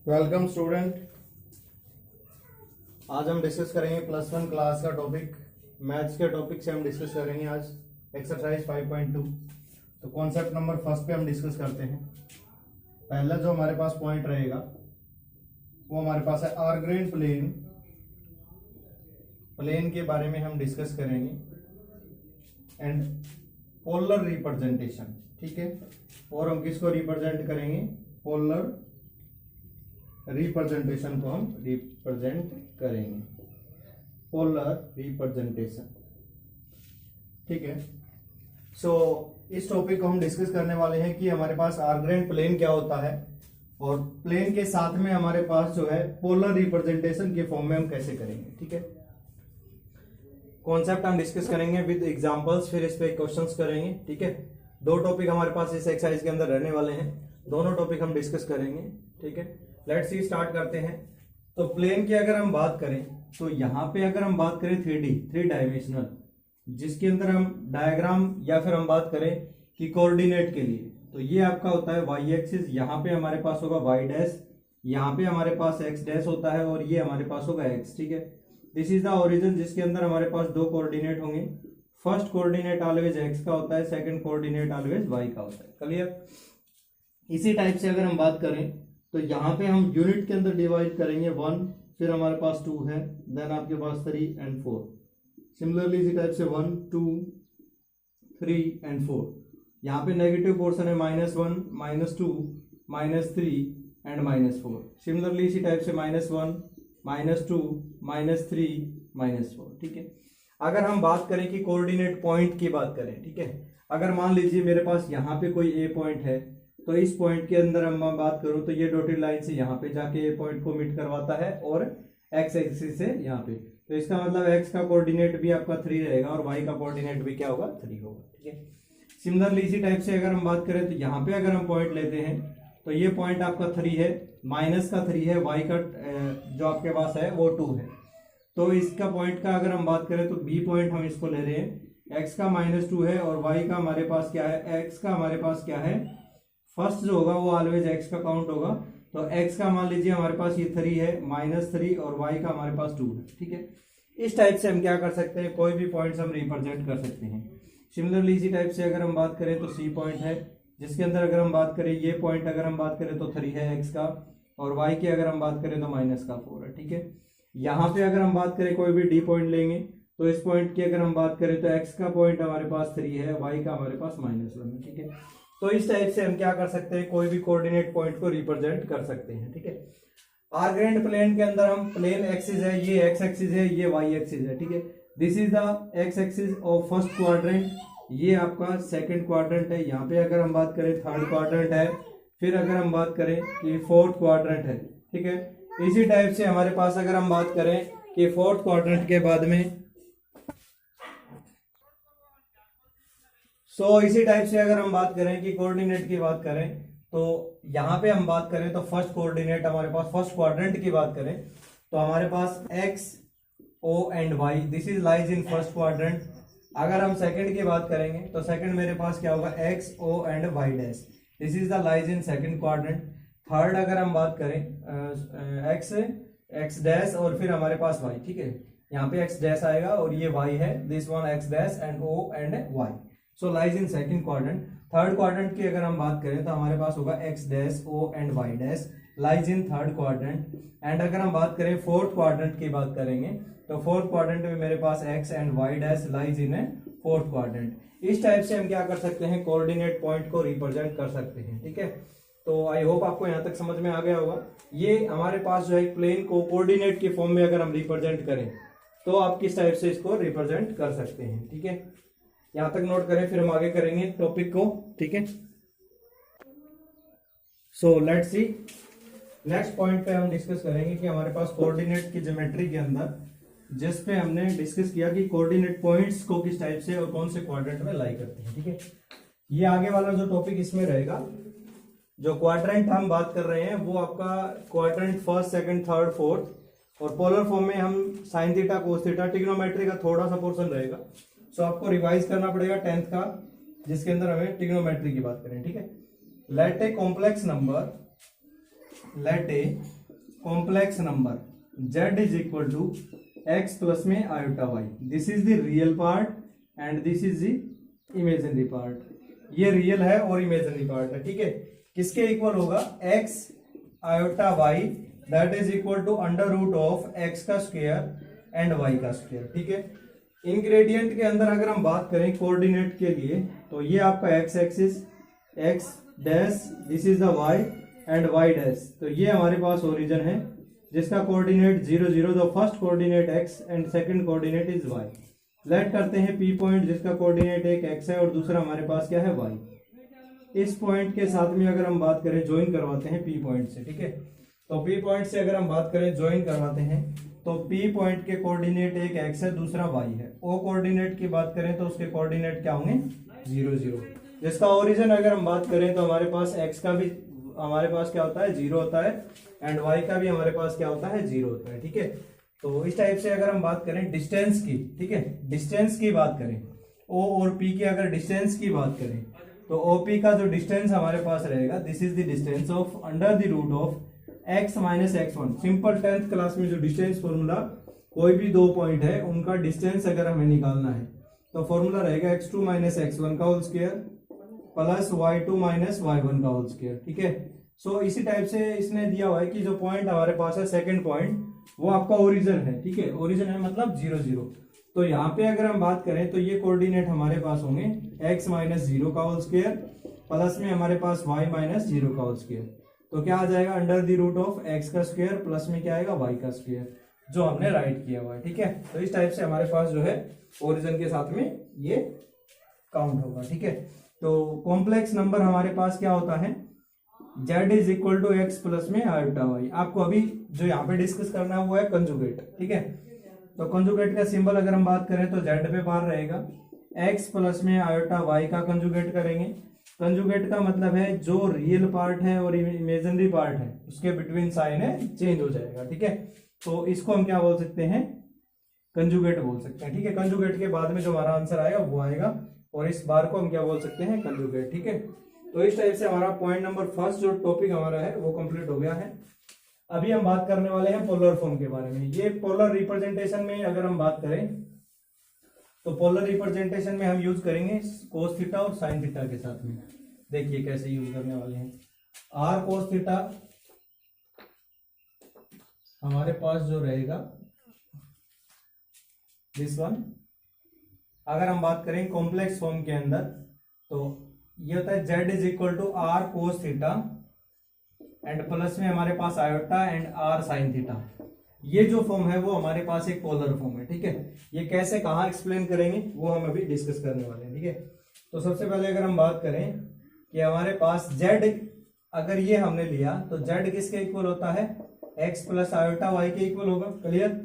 Welcome student. आज हम discuss करेंगे +1 क्लास का टॉपिक मैथ्स के टॉपिक से हम डिस्कस करेंगे आज एक्सरसाइज 5.2। तो कॉन्सेप्ट नंबर फर्स्ट पे हम डिस्कस करते हैं। पहला जो हमारे पास पॉइंट रहेगा वो हमारे पास है आर्गरेंड प्लेन। प्लेन के बारे में हम डिस्कस करेंगे एंड पोलर रिप्रेजेंटेशन। ठीक है, और हम किसको रिप्रेजेंट करेंगे? पोलर रिप्रेजेंटेशन को हम रिप्रेजेंट करेंगे, पोलर रिप्रेजेंटेशन। ठीक है, सो इस टॉपिक को हम डिस्कस करने वाले हैं कि हमारे पास आर्गरेंड प्लेन क्या होता है और प्लेन के साथ में हमारे पास जो है पोलर रिप्रेजेंटेशन के फॉर्म में हम कैसे करेंगे। ठीक है, कॉन्सेप्ट हम डिस्कस करेंगे विद एग्जांपल्स, फिर इस पे क्वेश्चंस करेंगे। ठीक है, दो टॉपिक हमारे पास इस एक्सरसाइज के अंदर रहने वाले हैं, दोनों टॉपिक हम डिस्कस करेंगे। ठीक है, लेट्स सी स्टार्ट करते हैं। तो प्लेन की अगर हम बात करें तो यहाँ पे अगर हम बात करें 3D, 3 डायमेंशनल, जिसके अंदर हम डायग्राम या फिर हम बात करें कि कोऑर्डिनेट के लिए, तो ये आपका होता है वाई एक्सिस। यहाँ पे हमारे पास होगा वाई डैश, यहाँ पे हमारे पास एक्स डैश होता है और ये हमारे पास होगा एक्स। ठीक है, दिस इज द ओरिजिन, जिसके अंदर हमारे पास दो कोऑर्डिनेट होंगे। फर्स्ट कोऑर्डिनेट ऑलवेज एक्स का होता है, सेकंड कोऑर्डिनेट ऑलवेज वाई का होता है। क्लियर? इसी टाइप से अगर हम बात करें तो यहाँ पे हम यूनिट के अंदर डिवाइड करेंगे 1, फिर हमारे पास 2 है, देन आपके पास 3 एंड 4। सिमिलरली इसी टाइप से 1, 2, 3 एंड 4। यहाँ पे नेगेटिव पोर्शन है -1, -2, -3 एंड -4। सिमिलरली इसी टाइप से -1, -2, -3, -4। ठीक है, अगर हम बात करें कि कोऑर्डिनेट पॉइंट की बात करें, ठीक है, अगर मान लीजिए मेरे पास यहाँ पे कोई ए पॉइंट है, तो इस पॉइंट के अंदर हम बात करूं तो ये डॉटेड लाइन से यहाँ पे जाके ए पॉइंट को मीट करवाता है और एक्स एक्सिस से यहाँ पे, तो इसका मतलब एक्स का कोऑर्डिनेट भी आपका 3 रहेगा और वाई का कोऑर्डिनेट भी क्या होगा? 3 होगा। ठीक है, सिमिलरली इसी टाइप से अगर हम बात करें तो यहाँ पे अगर हम पॉइंट लेते हैं तो ये पॉइंट आपका 3 है, माइनस का 3 है, वाई का जो आपके पास है वो 2 है। तो इसका पॉइंट का अगर हम बात करें तो बी पॉइंट हम इसको ले रहे हैं, एक्स का -2 है और वाई का हमारे पास क्या है? एक्स का हमारे पास क्या है? फर्स्ट जो होगा वो ऑलवेज एक्स का काउंट होगा, तो एक्स का मान लीजिए हमारे पास ये 3 है, -3 और वाई का हमारे पास 2 है। ठीक है, इस टाइप से हम क्या कर सकते हैं? कोई भी पॉइंट्स हम रिप्रेजेंट कर सकते हैं। सिमिलरली इसी टाइप से अगर हम बात करें तो सी पॉइंट है, जिसके अंदर अगर हम बात करें ये पॉइंट अगर हम बात करें तो 3 है एक्स का, और वाई की अगर हम बात करें तो -4 है। ठीक है, यहाँ पे अगर हम बात करें कोई भी डी पॉइंट लेंगे तो इस पॉइंट की अगर हम बात करें तो एक्स का पॉइंट हमारे पास 3 है, वाई का हमारे पास -1 है। ठीक है, तो इस टाइप से हम क्या कर सकते हैं? कोई भी कोऑर्डिनेट पॉइंट को रिप्रेजेंट कर सकते हैं। ठीक है, आर्गरेंड प्लेन के अंदर हम प्लेन एक्सिस है, ये एक्स एक्सिस है, ये वाई एक्सिस है। ठीक है, this is the x axis of first quadrant, ये आपका सेकंड क्वाड्रेंट है। यहाँ पे अगर हम बात करें थर्ड क्वाड्रेंट है, फिर अगर हम बात करें कि फोर्थ क्वाड्रेंट है। ठीक है, इसी टाइप से हमारे पास अगर हम बात करें कि फोर्थ क्वाड्रेंट के बाद में इसी टाइप से अगर हम बात करें कि कोऑर्डिनेट की बात करें तो यहाँ पे हम बात करें तो फर्स्ट कोऑर्डिनेट हमारे पास, फर्स्ट क्वाड्रेंट की बात करें तो हमारे पास x, O and y, this is lies in first quadrant. अगर हम सेकंड की बात करेंगे तो सेकंड मेरे पास क्या होगा? X, O and y dash, this is the lies in second quadrant. Third अगर हम बात करें एक्स, एक्स डैश और फिर हमारे पास वाई। ठीक है, यहाँ पे एक्स डैश आएगा और ये वाई है, this one x dash and O and y, so lies in second quadrant. Third quadrant की अगर हम बात करें तो हमारे पास होगा x dash, O and y dash, lies in third quadrant. And अगर हम बात करें फोर्थ क्वाड्रेंट की बात करेंगे तो फोर्थ क्वाड्रेंट में मेरे पास x and y dash lies in fourth quadrant. इस टाइप से हम क्या कर सकते हैं? कोऑर्डिनेट पॉइंट को रिप्रेजेंट कर सकते हैं। ठीक है, तो आई होप आपको यहाँ तक समझ में आ गया होगा। ये हमारे पास जो है प्लेन को कोऑर्डिनेट के फॉर्म में अगर हम रिप्रेजेंट करें तो आप किस टाइप से इसको रिप्रेजेंट कर सकते हैं। ठीक है, यहां तक नोट करें, फिर हम आगे करेंगे टॉपिक को। ठीक है, so let's see next point पे हम डिस्कस करेंगे कि हमारे पास कोऑर्डिनेट की ज्योमेट्री के अंदर, जिस पे हमने डिस्कस किया कि कोऑर्डिनेट पॉइंट्स को किस टाइप से और कौन से क्वाड्रेंट में लाई करते हैं। ठीक है, ये आगे वाला जो टॉपिक इसमें रहेगा, जो क्वाड्रेंट हम बात कर रहे हैं वो आपका quadrant first, second, third, fourth, और पोलर फॉर्म में हम sine theta, cos theta, trigonometry का थोड़ा सा पोर्शन रहेगा। सो आपको रिवाइज करना पड़ेगा 10th का, जिसके अंदर हमें ट्रिग्नोमेट्री की बात करें। ठीक है, let a complex number let a complex number z is equal to x plus में iota y, this is the real part and this is the imaginary part. ये रियल है और इमेजिनरी पार्ट है, ठीक है। किसके इक्वल होगा? x iota y that is equal to under root of x का स्क्वायर एंड y का स्क्वायर, ठीक है। इंग्रेडिएंट के अंदर अगर हम बात करें कोऑर्डिनेट के लिए, तो ये आपका x axis x dash, this is the y and y dash, तो ये हमारे पास ओरिजिन है जिसका coordinate 0 0, the first coordinate x and second coordinate is y। Let करते हैं P पॉइंट जिसका कोऑर्डिनेट एक x है और दूसरा हमारे पास क्या है y। इस पॉइंट के साथ में अगर हम बात करें ज्वाइन करवाते हैं P पॉइंट से, ठीक है। तो P पॉइंट से अगर हम बात करें ज्वाइन करवाते हैं तो P पॉइंट के कोऑर्डिनेट एक x है दूसरा y है। O कोऑर्डिनेट की बात करें तो उसके कोऑर्डिनेट क्या होंगे? 0 0। जिसका ओरिजिन अगर हम बात करें तो हमारे पास x का भी हमारे पास क्या होता है? 0 होता है एंड y का भी हमारे पास क्या होता है? 0 होता है, ठीक है। तो इस टाइप से अगर हम बात करें डिस्टेंस की, ठीक है, डिस्टेंस की बात करें, O और P की अगर डिस्टेंस की बात करें तो OP का जो डिस्टेंस हमारे पास रहेगा, this is the distance of under the root of x minus x1। Simple 10th class में जो डिस्टेंस फॉर्मूला, कोई भी दो पॉइंट है उनका डिस्टेंस अगर हमें निकालना है तो फॉर्मूला रहेगा x2 माइनस x1 का whole square plus y2 minus y1 का होल स्क्वायर, ठीक है। सो इसी टाइप से इसने दिया हुआ है कि जो पॉइंट हमारे पास है सेकंड पॉइंट, वो आपका ओरिजिन है, ठीक है। ओरिजिन है मतलब 0 0। तो यहाँ पे अगर हम बात करें तो ये कोऑर्डिनेट हमारे पास होंगे x माइनस 0 का होल स्क्वायर प्लस में हमारे पास y माइनस 0 का होल स्क्वायर। तो क्या आ जाएगा? Under the root of x का स्क्वायर प्लस में क्या आएगा? y का स्क्वायर, जो हमने राइट किया हुआ है, ठीक है। तो इस टाइप से हमारे पास जो है ओरिजिन के साथ में ये काउंट होगा, ठीक है। तो कॉम्प्लेक्स नंबर हमारे पास क्या होता है? z is equal to x plus में आयोटा y। आपको अभी जो यहाँ पे डिस्कस करना है वो है कंजुगेट, ठीक है। तो कंजुगेट का सिंबल अगर हम बात करें तो z पे बार रहेगा, x प्लस में आयोटा y का कंजुगेट करेंगे। कंजुगेट का मतलब है जो रियल पार्ट है और इमेजिनरी पार्ट है उसके बिटवीन साइन है चेंज हो जाएगा, ठीक है। तो इसको हम क्या बोल सकते हैं? कंजुगेट बोल सकते हैं, ठीक है। कंजुगेट के बाद में जो हमारा आंसर आएगा वो आएगा और इस बार को हम क्या बोल सकते हैं? कंजुगेट, ठीक है। तो इस टाइप से हमारा पॉइंट नंबर फर्स्ट जो टॉपिक हमारा है वो कंप्लीट हो गया है। अभी हम बात करने वाले हैं पोलर फॉर्म के बारे में। ये पोलर रिप्रेजेंटेशन में अगर हम बात करें तो पोलर रिप्रेजेंटेशन में हम यूज करेंगे कोस थीटा और साइन थीटा के साथ में। देखिए कैसे यूज करने वाले हैं। आर कोस थीटा हमारे पास जो रहेगा दिस वन। अगर हम बात करें कॉम्प्लेक्स फॉर्म के अंदर तो ये होता है z is equal to r cos theta and plus में हमारे पास iota and r sine theta. ये जो फॉर्म है वो हमारे पास एक पोलर फॉर्म है, ठीक है। ये कैसे कहाँ एक्सप्लेन करेंगे वो हम अभी डिस्कस करने वाले हैं, ठीक है। तो सबसे पहले अगर हम बात करें कि हमारे पास z अगर ये हमने लिया तो z किसके इक्वल होता है? x प्लस आयोटा y के इक्वल होगा, क्लियर।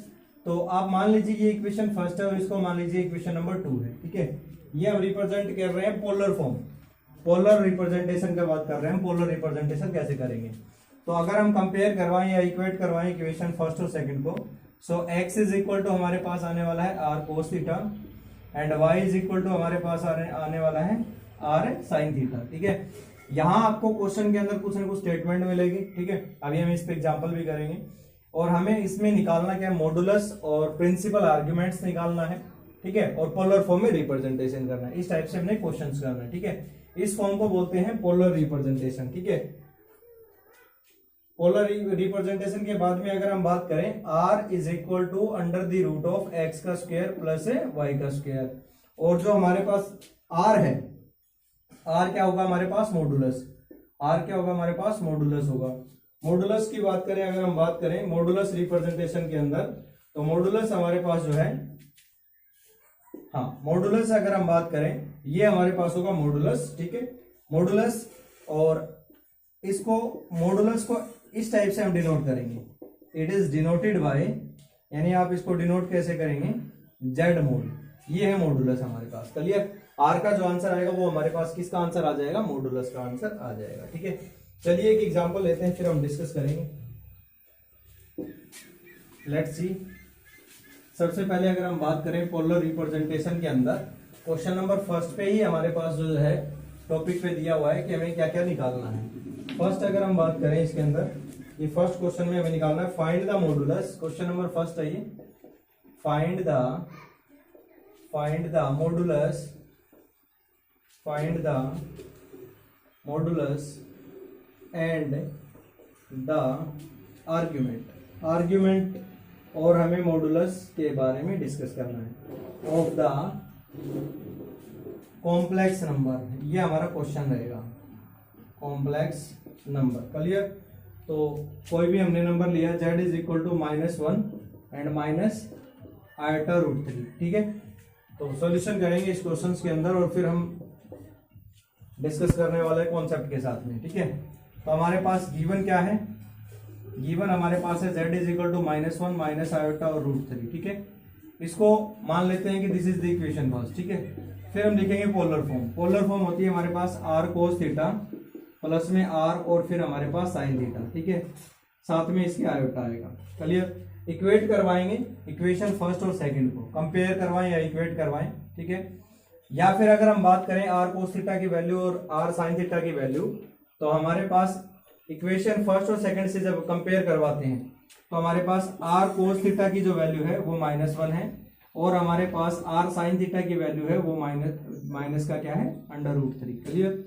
तो आप मान लीजिए ये इक्वेशन फर्स्ट है और इसको मान लीजिए इक्वेशन नंबर 2 है, ठीक है। ये हम रिप्रेजेंट कर रहे हैं पोलर फॉर्म। पोलर रिप्रेजेंटेशन का बात कर रहे हैं, पोलर रिप्रेजेंटेशन कैसे करेंगे। तो अगर हम कंपेयर करवाएं या इक्वेट करवाएं इक्वेशन फर्स्ट और सेकंड को, so x is equal to हमारे पास आने वाला है r cos theta and y is equal to हमारे पास आने वाला है r साइन थीटा, ठीक है। यहाँ आपको क्वेश्चन के अंदर कुछ ना कुछ स्टेटमेंट मिलेगी, ठीक है। अभी हम इस पे एग्जांपल भी करेंगे और हमें इसमें निकालना क्या है? मॉडुलस और प्रिंसिपल आर्ग्यूमेंट्स निकालना है, ठीक है। और पोलर फॉर्म में रिप्रेजेंटेशन करना है। इस टाइप से हमने क्वेश्चंस करना है, ठीक है। इस फॉर्म को बोलते हैं पोलर रिप्रेजेंटेशन, ठीक है। पोलर रिप्रेजेंटेशन के बाद में अगर हम बात करें r is equal to under the root of x का स्क्वायर प्लस y का स्क्वायर, और जो हमारे पास r है, r क्या होगा हमारे पास? मॉडुलस। r क्या होगा हमारे पास? मॉडुलस होगा। मॉडुलस की बात करें, अगर हम बात करें मॉडुलस रिप्रेजेंटेशन के अंदर, तो मॉडुलस हमारे पास जो है, हाँ मॉडुलस अगर हम बात करें ये हमारे पास होगा मॉडुलस, ठीक है। मॉडुलस, और इसको मॉडुलस को इस टाइप से हम डिनोट करेंगे। इट इज डिनोटेड बाय, यानी आप इसको डिनोट कैसे करेंगे? z mode. ये है मॉडुलस हमारे पास, क्लियर। r का जो आंसर आएगा वो हमारे पास किसका आंसर आ जाएगा? मॉडुलस का आंसर आ जाएगा, ठीक है। चलिए एक एग्जांपल लेते हैं फिर हम डिस्कस करेंगे। Let's see. सबसे पहले अगर हम बात करें पोलर रिप्रेजेंटेशन के अंदर, क्वेश्चन नंबर फर्स्ट पे ही हमारे पास जो है टॉपिक पे दिया हुआ है कि हमें क्या क्या निकालना है। फर्स्ट अगर हम बात करें इसके अंदर ये फर्स्ट क्वेश्चन में हमें निकालना है find the modulus. Question number first है ये, find the modulus and the argument और हमें मॉडुलस के बारे में डिस्कस करना है ऑफ द कॉम्प्लेक्स नंबर। ये हमारा क्वेश्चन रहेगा, कॉम्प्लेक्स नंबर। क्लियर? तो कोई भी हमने नंबर लिया z is equal to -1 and -√3। ठीक है, तो सॉल्यूशन करेंगे इस क्वेश्चन के अंदर और फिर हम डिस्कस करने वाले कॉन्सेप्ट के साथ में। ठीक है, तो हमारे पास गिवन क्या है? गिवन हमारे पास है z इज इक्वल टू -1 -√3। ठीक है, इसको मान लेते हैं कि this is the equation first. ठीक है, फिर हम लिखेंगे पोलर फॉर्म। पोलर फॉर्म होती है हमारे पास r cos थीटा प्लस में r और फिर हमारे पास साइन थीटा। ठीक है, साथ में इसके आयोटा आएगा। क्लियर? इक्वेट करवाएंगे इक्वेशन फर्स्ट और सेकंड को, कंपेयर करवाएं या इक्वेट करवाएं। ठीक है, या फिर अगर हम बात करें r cos थीटा की वैल्यू और r sin थीटा की वैल्यू, तो हमारे पास इक्वेशन फर्स्ट और सेकंड से जब कंपेयर करवाते हैं तो हमारे पास r cos थीटा की जो वैल्यू है वो -1 है और हमारे पास r sin थीटा की वैल्यू है वो माइनस का क्या है, √3। क्लियर?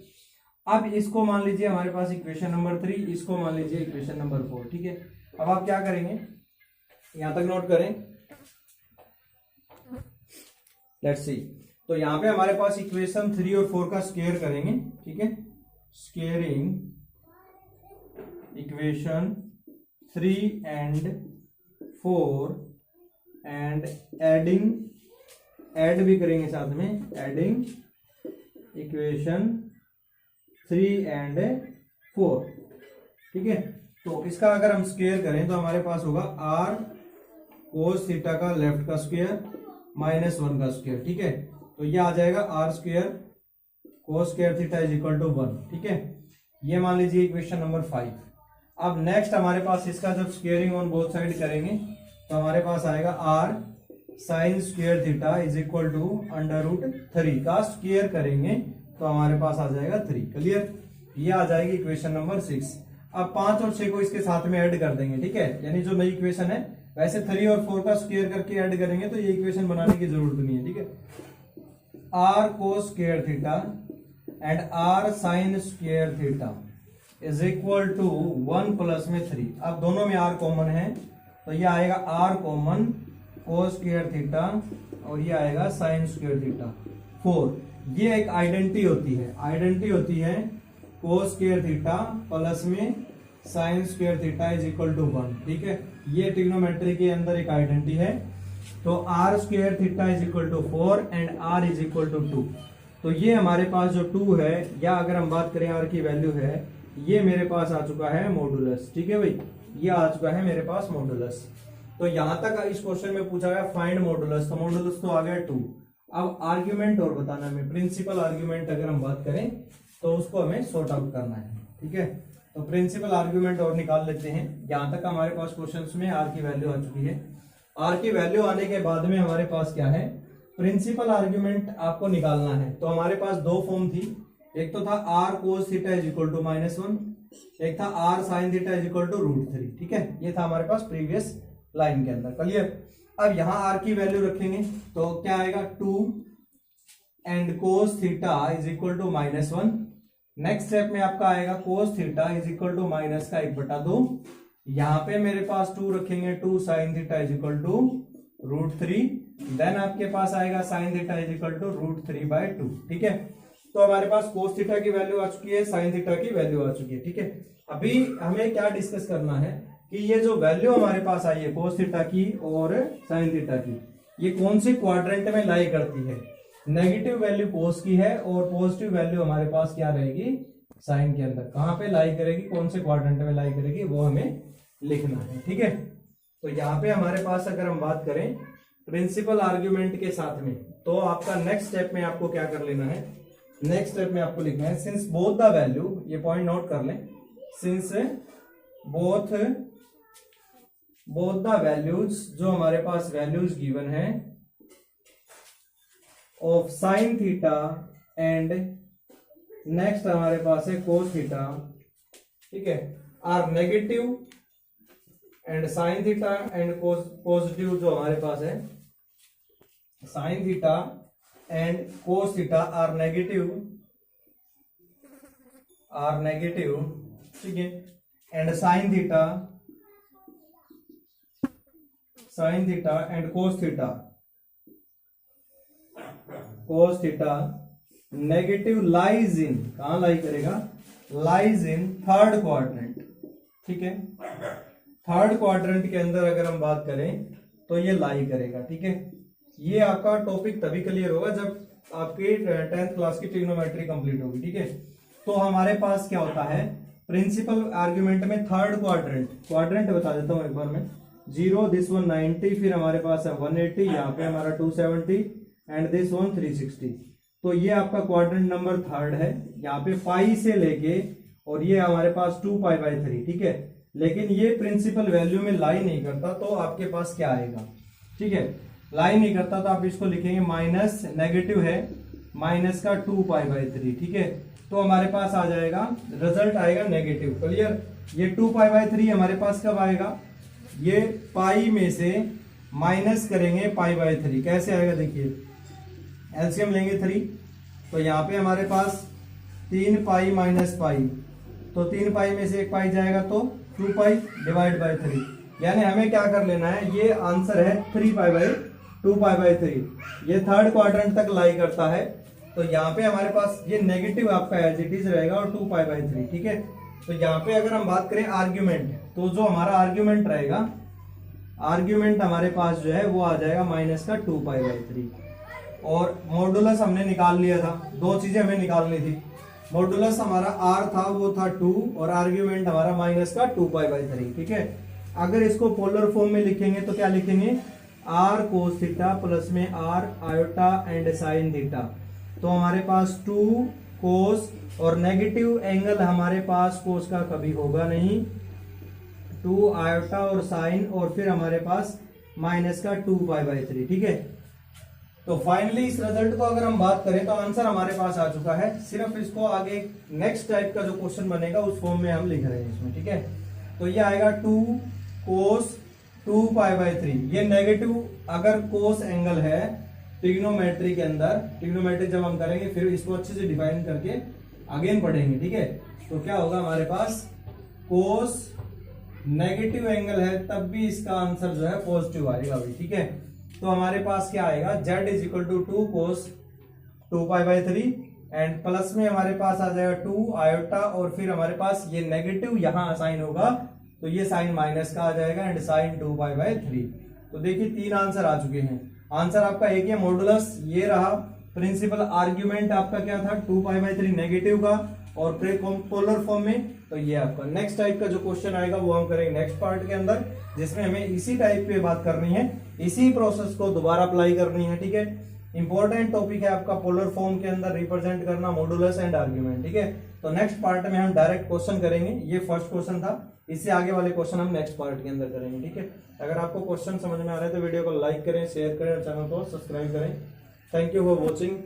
अब इसको मान लीजिए हमारे पास इक्वेशन नंबर 3, इसको मान लीजिए इक्वेशन नंबर 4। ठीक है, अब आप क्या करेंगे, यहां तक नोट करें। लेट्स सी, तो यहां पे हमारे पास इक्वेशन 3 और 4 का स्क्वायर करेंगे। ठीक है, squaring equation 3 and 4 and add भी करेंगे साथ में, एडिंग इक्वेशन 3 एंड 4। ठीक है, तो इसका अगर हम स्क्वायर करें तो हमारे पास होगा r cos थीटा का लेफ्ट का स्क्वायर -1 का स्क्वायर। ठीक है, तो ये आ जाएगा r square cos square theta is equal to 1। ठीक है, ये मान लीजिए इक्वेशन नंबर 5। अब नेक्स्ट हमारे पास इसका जब स्क्वेयरिंग ऑन बोथ साइड करेंगे तो हमारे पास आएगा r sin square theta is equal to √3 का स्क्वायर करेंगे तो हमारे पास आ जाएगा 3। क्लियर? ये आ जाएगी इक्वेशन नंबर 6। अब 5 और 6 को इसके साथ में ऐड कर देंगे। ठीक है, यानी जो नई इक्वेशन है, वैसे 3 और 4 का स्क्वायर करके ऐड करेंगे तो ये इक्वेशन बनाने की जरूरत नहीं है। ठीक है, r cos square theta and r sin square theta is equal to 1 plus में 3। अब दोनों में r कॉमन है तो ये आएगा r common cos square theta और ये आएगा sin स्क्वायर थीटा 4। ये एक आइडेंटिटी होती है cos स्क्वायर थीटा प्लस में sin square theta is equal to 1। ठीक है, ये ट्रिग्नोमेट्री के अंदर एक आइडेंटिटी है। तो r square theta is equal to 4 and r is equal to 2। तो ये हमारे पास जो 2 है, या अगर हम बात करें r की वैल्यू है, ये मेरे पास आ चुका है मॉडुलस। ठीक है भाई, ये आ चुका है मेरे पास मॉडुलस। तो यहां तक इस क्वेश्चन में पूछा गया फाइंड मॉडुलस, तो मॉडुलस तो आ गया 2। अब आर्ग्यूमेंट और बताना हमें, प्रिंसिपल आर्ग्यूमेंट अगर हम बात करें तो उसको हमें सॉर्ट आउट करना है। ठीक है, तो प्रिंसिपल आर्ग्यूमेंट और निकाल लेते हैं। यहां तक हमारे पास क्वेश्चंस में r की वैल्यू आ चुकी है। r की वैल्यू आने के बाद में हमारे पास क्या है, प्रिंसिपल आर्ग्यूमेंट आपको निकालना है। तो हमारे पास दो फॉर्म थी, एक तो था r cos theta is equal to -1, एक था r sin theta is equal to √3। ठीक है, ये था हमारे पास प्रीवियस लाइन के अंदर। क्लियर? अब यहां r की वैल्यू रखेंगे तो क्या आएगा, 2 and cos theta is equal to -1। Next step में आपका आएगा cos theta is equal to -1/2। यहां पे मेरे पास 2 रखेंगे, 2 sin theta is equal to √3। Then आपके पास आएगा sin theta is equal to √3/2। ठीक है, तो हमारे पास cos थीटा की वैल्यू आ चुकी है, sin थीटा की वैल्यू आ चुकी है। ठीक है, अभी हमें क्या डिस्कस करना है कि ये जो वैल्यू हमारे पास आई है cos थीटा की और sin थीटा की, ये कौन से क्वाड्रेंट में लाई करती है। नेगेटिव वैल्यू cos की है और पॉजिटिव वैल्यू हमारे पास क्या रहेगी, sin के अंदर। कहां पे लाई करेगी, कौन से क्वाड्रेंट में लाई करेगी, वो हमें लिखना है। ठीक है, तो यहाँ पे हमारे पास अगर हम बात करें प्रिंसिपल आर्ग्यूमेंट के साथ में, तो आपका नेक्स्ट स्टेप में आपको क्या कर लेना है, नेक्स्ट स्टेप में आपको लिखना है सिंस बोथ द वैल्यू, ये पॉइंट नोट कर लें, सिंस बोथ द वैल्यूज, जो हमारे पास वैल्यूज गिवन है of sine theta and next हमारे पास है कोस थीटा, ठीक है, are negative and sine theta and positive जो हमारे पास है, sine theta and cos theta are negative, ठीक है, and sine theta and cos theta negative lies in, कहां लाई करेगा, लाइज इन थर्ड क्वाड्रेंट, ठीक है। थर्ड क्वाड्रेंट के अंदर अगर हम बात करें तो ये लाई करेगा, ठीक है। ये आपका टॉपिक तभी क्लियर होगा जब आपकी 10th क्लास की ट्रिग्नोमेट्री कंप्लीट होगी, ठीक है। तो हमारे पास क्या होता है, प्रिंसिपल आर्ग्यूमेंट में थर्ड क्वाड्रेंट बता देता हूं एक बार में, 0 दिस वन 90, फिर हमारे पास है 180, यहाँ पे हमारा 270 एंड दिस वन 360। तो ये आपका क्वाड्रेंट नंबर थर्ड है, यहाँ पे पाई से लेके और ये हमारे पास 2π/3, ठीक है। लेकिन ये प्रिंसिपल वैल्यू में लाई नहीं करता, तो आपके पास क्या आएगा, ठीक है, लाई नहीं करता तो आप इसको लिखेंगे माइनस, नेगेटिव है, माइनस का 2π/3, ठीक है। तो हमारे पास आ जाएगा, रिजल्ट आएगा नेगेटिव, क्लियर। ये 2π/3 हमारे पास कब आएगा, ये पाई में से माइनस करेंगे π/3, कैसे आएगा देखिए, एलसीएम लेंगे 3, तो यहाँ पे हमारे पास 3π माइनस पाई, तो 3π में से 1 पाई जाएगा तो 2π डिवाइड बाई 3, यानी हमें क्या कर लेना है, ये आंसर है 2π/3। ये थर्ड क्वाड्रेंट तक लाई करता है, तो यहाँ पे हमारे पास ये नेगेटिव आपका एज इट इज रहेगा और 2π/3, ठीक है। तो यहाँ पे अगर हम बात करें आर्ग्यूमेंट, तो जो हमारा आर्ग्यूमेंट रहेगा, आर्ग्यूमेंट हमारे पास जो है वो आ जाएगा माइनस का 2π/3, और मॉडुलस हमने निकाल लिया था, दो चीजें हमें निकालनी थी, मॉडुलस हमारा r था वो था 2 और आर्ग्यूमेंट हमारा माइनस का 2π/3, ठीक है। अगर इसको पोलर फॉर्म में लिखेंगे तो क्या लिखेंगे, r cos थीटा प्लस में r iota and sine theta, तो हमारे पास 2 cos और नेगेटिव एंगल हमारे पास कोस का कभी होगा नहीं, 2 आयोटा और साइन, और फिर हमारे पास माइनस का 2π/3, ठीक है। तो फाइनली इस रिजल्ट को अगर हम बात करें तो आंसर हमारे पास आ चुका है, सिर्फ इसको आगे नेक्स्ट टाइप का जो क्वेश्चन बनेगा उस फॉर्म में हम लिख रहे हैं इसमें, ठीक है। तो ये आएगा 2 cos 2π/3, ये नेगेटिव अगर कोस एंगल है ट्रिग्नोमेट्री के अंदर, ट्रिग्नोमेट्री जब हम करेंगे फिर इसको अच्छे से डिफाइन करके अगेन पढ़ेंगे, ठीक है। तो क्या होगा हमारे पास, कोस नेगेटिव एंगल है तब भी इसका आंसर जो है पॉजिटिव आएगा भाई, ठीक है। तो हमारे पास क्या आएगा, z is equal to 2 cos 2π/3 and plus में हमारे पास आ जाएगा 2 आयोटा, और फिर हमारे पास ये नेगेटिव यहां साइन होगा तो ये साइन माइनस का आ जाएगा एंड साइन 2π/3। तो देखिए 3 आंसर आ चुके हैं। आंसर आपका एक है मॉडुलस, ये रहा। प्रिंसिपल आर्ग्यूमेंट आपका क्या था, 2π/3 नेगेटिव का, और पोलर फॉर्म में तो ये आपका नेक्स्ट टाइप का जो क्वेश्चन आएगा वो हम करेंगे नेक्स्ट पार्ट के अंदर, जिसमें हमें इसी टाइप पे बात करनी है, इसी प्रोसेस को दोबारा अप्लाई करनी है, ठीक है। इंपॉर्टेंट टॉपिक है आपका पोलर फॉर्म के अंदर रिप्रेजेंट करना मॉडुलस एंड आर्ग्यूमेंट, ठीक है। तो नेक्स्ट पार्ट में हम डायरेक्ट क्वेश्चन करेंगे, ये फर्स्ट क्वेश्चन था, इससे आगे वाले क्वेश्चन हम नेक्स्ट पार्ट के अंदर करेंगे, ठीक है। अगर आपको क्वेश्चन समझ में आ रहा है तो वीडियो को लाइक करें, शेयर करें और चैनल को सब्सक्राइब करें। Thank you for watching.